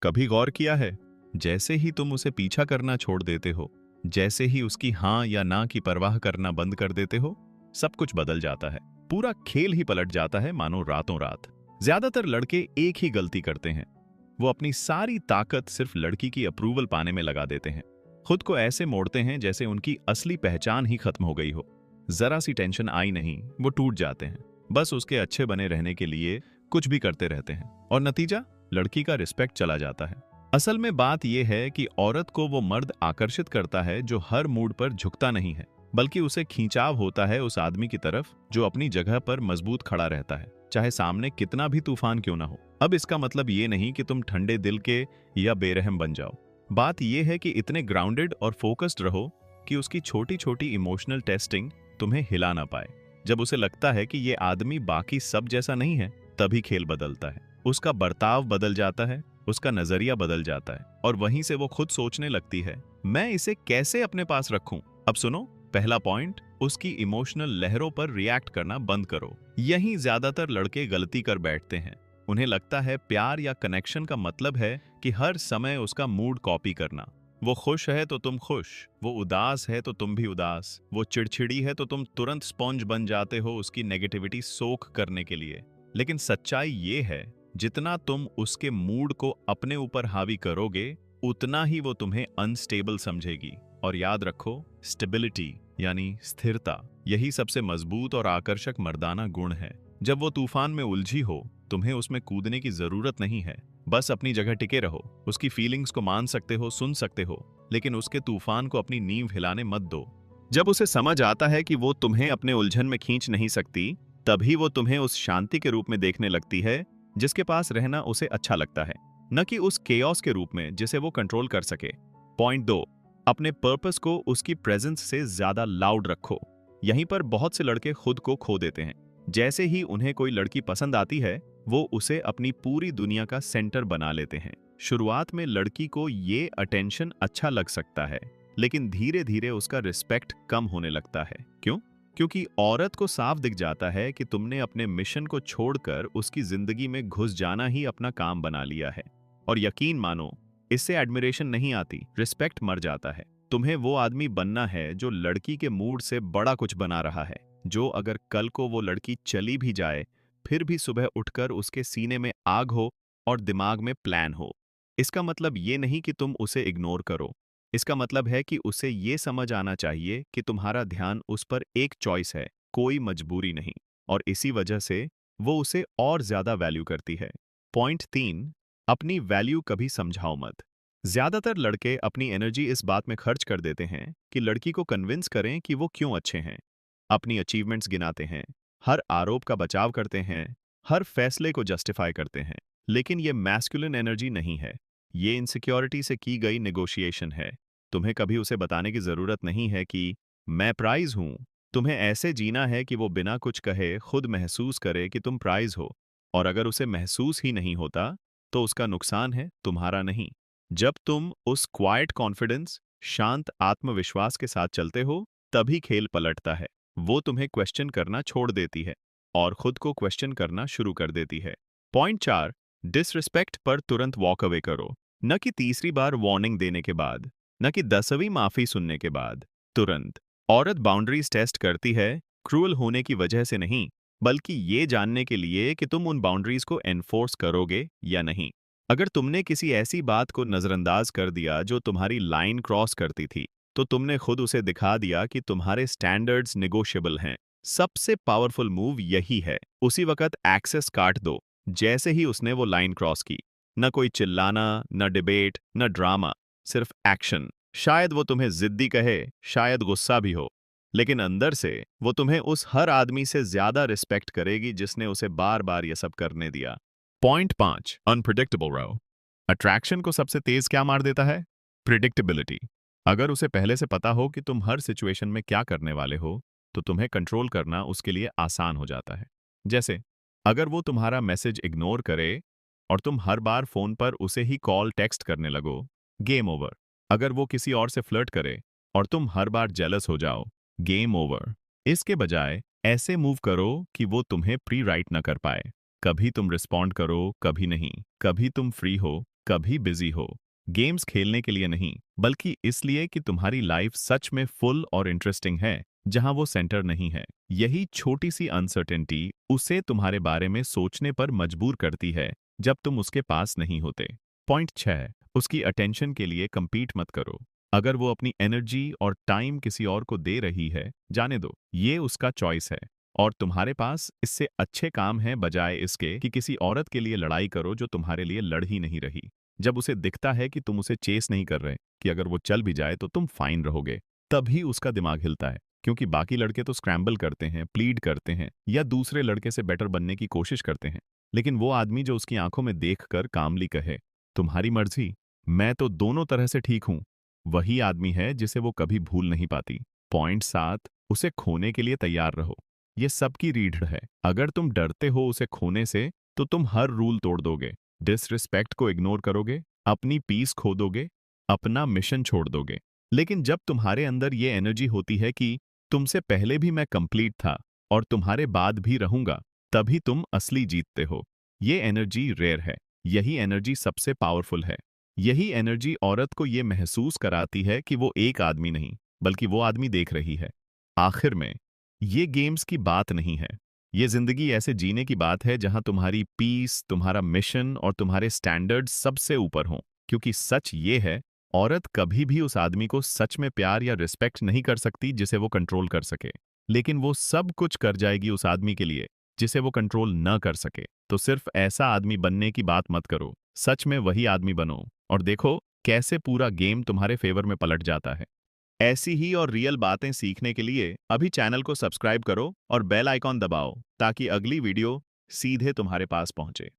कभी गौर किया है, जैसे ही तुम उसे पीछा करना छोड़ देते हो, जैसे ही उसकी हाँ या ना की परवाह करना बंद कर देते हो, सब कुछ बदल जाता है। पूरा खेल ही पलट जाता है, मानो रातों रात। ज्यादातर लड़के एक ही गलती करते हैं। वो अपनी सारी ताकत सिर्फ लड़की की अप्रूवल पाने में लगा देते हैं। खुद को ऐसे मोड़ते हैं जैसे उनकी असली पहचान ही खत्म हो गई हो। जरा सी टेंशन आई नहीं, वो टूट जाते हैं। बस उसके अच्छे बने रहने के लिए कुछ भी करते रहते हैं, और नतीजा, लड़की का रिस्पेक्ट चला जाता है। असल में बात यह है कि औरत को वो मर्द आकर्षित करता है जो हर मूड पर झुकता नहीं है, बल्कि उसे खींचाव होता है उस आदमी की तरफ जो अपनी जगह पर मजबूत खड़ा रहता है, चाहे सामने कितना भी तूफान क्यों ना हो। अब इसका मतलब ये नहीं कि तुम ठंडे दिल के या बेरहम बन जाओ। बात यह है कि इतने ग्राउंडेड और फोकस्ड रहो कि उसकी छोटी छोटी इमोशनल टेस्टिंग तुम्हें हिला ना पाए। जब उसे लगता है कि ये आदमी बाकी सब जैसा नहीं है, तभी खेल बदलता है। उसका बर्ताव बदल जाता है, उसका नजरिया बदल जाता है, और वहीं से वो खुद सोचने लगती है, मैं इसे कैसे अपने पास रखूं। अब सुनो, पहला पॉइंट, उसकी इमोशनल लहरों पर रिएक्ट करना बंद करो। यहीं ज्यादातर लड़के गलती कर बैठते हैं। उन्हें लगता है प्यार या कनेक्शन का मतलब है कि हर समय उसका मूड कॉपी करना। वो खुश है तो तुम खुश, वो उदास है तो तुम भी उदास, वो चिड़चिड़ी है तो तुम तुरंत स्पॉन्ज बन जाते हो उसकी नेगेटिविटी सोख करने के लिए। लेकिन सच्चाई ये है, जितना तुम उसके मूड को अपने ऊपर हावी करोगे, उतना ही वो तुम्हें अनस्टेबल समझेगी। और याद रखो, स्टेबिलिटी यानी स्थिरता, यही सबसे मजबूत और आकर्षक मर्दाना गुण है। जब वो तूफान में उलझी हो, तुम्हें उसमें कूदने की जरूरत नहीं है। बस अपनी जगह टिके रहो। उसकी फीलिंग्स को मान सकते हो, सुन सकते हो, लेकिन उसके तूफान को अपनी नींव हिलाने मत दो। जब उसे समझ आता है कि वो तुम्हें अपने उलझन में खींच नहीं सकती, तभी वो तुम्हें उस शांति के रूप में देखने लगती है जिसके पास रहना उसे अच्छा लगता है, न कि उस केओस के रूप में जिसे वो कंट्रोल कर सके। पॉइंट 2, अपने पर्पस को उसकी प्रेजेंस से ज्यादा लाउड रखो। यहीं पर बहुत से लड़के खुद को खो देते हैं। जैसे ही उन्हें कोई लड़की पसंद आती है, वो उसे अपनी पूरी दुनिया का सेंटर बना लेते हैं। शुरुआत में लड़की को ये अटेंशन अच्छा लग सकता है, लेकिन धीरे धीरे उसका रिस्पेक्ट कम होने लगता है। क्यों? क्योंकि औरत को साफ दिख जाता है कि तुमने अपने मिशन को छोड़कर उसकी जिंदगी में घुस जाना ही अपना काम बना लिया है। और यकीन मानो, इससे एडमिरेशन नहीं आती, रिस्पेक्ट मर जाता है। तुम्हें वो आदमी बनना है जो लड़की के मूड से बड़ा कुछ बना रहा है, जो अगर कल को वो लड़की चली भी जाए, फिर भी सुबह उठकर उसके सीने में आग हो और दिमाग में प्लान हो। इसका मतलब ये नहीं कि तुम उसे इग्नोर करो। इसका मतलब है कि उसे ये समझ आना चाहिए कि तुम्हारा ध्यान उस पर एक चॉइस है, कोई मजबूरी नहीं। और इसी वजह से वो उसे और ज्यादा वैल्यू करती है। पॉइंट 3, अपनी वैल्यू कभी समझाओ मत। ज्यादातर लड़के अपनी एनर्जी इस बात में खर्च कर देते हैं कि लड़की को कन्विंस करें कि वो क्यों अच्छे हैं। अपनी अचीवमेंट्स गिनाते हैं, हर आरोप का बचाव करते हैं, हर फैसले को जस्टिफाई करते हैं। लेकिन ये मैस्कुलिन एनर्जी नहीं है, ये इनसिक्योरिटी से की गई नेगोशिएशन है। तुम्हें कभी उसे बताने की जरूरत नहीं है कि मैं प्राइज हूं। तुम्हें ऐसे जीना है कि वो बिना कुछ कहे खुद महसूस करे कि तुम प्राइज हो। और अगर उसे महसूस ही नहीं होता, तो उसका नुकसान है, तुम्हारा नहीं। जब तुम उस क्वाइट कॉन्फिडेंस, शांत आत्मविश्वास के साथ चलते हो, तभी खेल पलटता है। वो तुम्हें क्वेश्चन करना छोड़ देती है और खुद को क्वेश्चन करना शुरू कर देती है। पॉइंट 4, डिसरिस्पेक्ट पर तुरंत वॉक अवे करो। न कि तीसरी बार वार्निंग देने के बाद, न कि 10वीं माफी सुनने के बाद, तुरंत। औरत बाउंड्रीज टेस्ट करती है, क्रूअल होने की वजह से नहीं, बल्कि ये जानने के लिए कि तुम उन बाउंड्रीज को एनफोर्स करोगे या नहीं। अगर तुमने किसी ऐसी बात को नजरअंदाज कर दिया जो तुम्हारी लाइन क्रॉस करती थी, तो तुमने खुद उसे दिखा दिया कि तुम्हारे स्टैंडर्ड्स नेगोशिएबल हैं। सबसे पावरफुल मूव यही है, उसी वक्त एक्सेस काट दो जैसे ही उसने वो लाइन क्रॉस की। न कोई चिल्लाना, न डिबेट, न ड्रामा, सिर्फ एक्शन। शायद वो तुम्हें जिद्दी कहे, शायद गुस्सा भी हो, लेकिन अंदर से वो तुम्हें उस हर आदमी से ज्यादा रिस्पेक्ट करेगी जिसने उसे बार बार ये सब करने दिया। पॉइंट 5, अनप्रिडिक्टेबल रहो। अट्रैक्शन को सबसे तेज क्या मार देता है? प्रिडिक्टेबिलिटी। अगर उसे पहले से पता हो कि तुम हर सिचुएशन में क्या करने वाले हो, तो तुम्हें कंट्रोल करना उसके लिए आसान हो जाता है। जैसे, अगर वो तुम्हारा मैसेज इग्नोर करे और तुम हर बार फोन पर उसे ही कॉल टेक्स्ट करने लगो, गेम ओवर। अगर वो किसी और से फ्लर्ट करे और तुम हर बार जेलस हो जाओ, गेम ओवर। इसके बजाय ऐसे मूव करो कि वो तुम्हें प्री राइट न कर पाए। कभी तुम रिस्पॉन्ड करो, कभी नहीं। कभी तुम फ्री हो, कभी बिजी हो, गेम्स खेलने के लिए नहीं, बल्कि इसलिए कि तुम्हारी लाइफ सच में फुल और इंटरेस्टिंग है, जहां वो सेंटर नहीं है। यही छोटी सी अनसर्टेनिटी उसे तुम्हारे बारे में सोचने पर मजबूर करती है, जब तुम उसके पास नहीं होते। पॉइंट 6, उसकी अटेंशन के लिए compete मत करो। अगर वो अपनी एनर्जी और टाइम किसी और को दे रही है, जाने दो, ये उसका चॉइस है। और तुम्हारे पास इससे अच्छे काम हैं बजाय इसके कि किसी औरत के लिए लड़ाई करो जो तुम्हारे लिए लड़ ही नहीं रही। जब उसे दिखता है कि तुम उसे चेस नहीं कर रहे, कि अगर वो चल भी जाए तो तुम फाइन रहोगे, तभी उसका दिमाग हिलता है। क्योंकि बाकी लड़के तो स्क्रैम्बल करते हैं, प्लीड करते हैं या दूसरे लड़के से बेटर बनने की कोशिश करते हैं। लेकिन वो आदमी जो उसकी आंखों में देखकर कामली कहे, तुम्हारी मर्जी, मैं तो दोनों तरह से ठीक हूं, वही आदमी है जिसे वो कभी भूल नहीं पाती। पॉइंट 7, उसे खोने के लिए तैयार रहो। ये सबकी रीढ़ है। अगर तुम डरते हो उसे खोने से, तो तुम हर रूल तोड़ दोगे, डिसरिस्पेक्ट को इग्नोर करोगे, अपनी पीस खो दोगे, अपना मिशन छोड़ दोगे। लेकिन जब तुम्हारे अंदर ये एनर्जी होती है कि तुमसे पहले भी मैं कंप्लीट था और तुम्हारे बाद भी रहूंगा, तभी तुम असली जीतते हो। ये एनर्जी रेयर है, यही एनर्जी सबसे पावरफुल है। यही एनर्जी औरत को ये महसूस कराती है कि वो एक आदमी नहीं, बल्कि वो आदमी देख रही है। आखिर में, ये गेम्स की बात नहीं है। ये जिंदगी ऐसे जीने की बात है जहां तुम्हारी पीस, तुम्हारा मिशन और तुम्हारे स्टैंडर्ड्स सबसे ऊपर हों। क्योंकि सच ये है, औरत कभी भी उस आदमी को सच में प्यार या रिस्पेक्ट नहीं कर सकती जिसे वो कंट्रोल कर सके। लेकिन वो सब कुछ कर जाएगी उस आदमी के लिए जिसे वो कंट्रोल न कर सके। तो सिर्फ ऐसा आदमी बनने की बात मत करो, सच में वही आदमी बनो और देखो कैसे पूरा गेम तुम्हारे फेवर में पलट जाता है। ऐसी ही और रियल बातें सीखने के लिए अभी चैनल को सब्सक्राइब करो और बेल आइकॉन दबाओ ताकि अगली वीडियो सीधे तुम्हारे पास पहुंचे।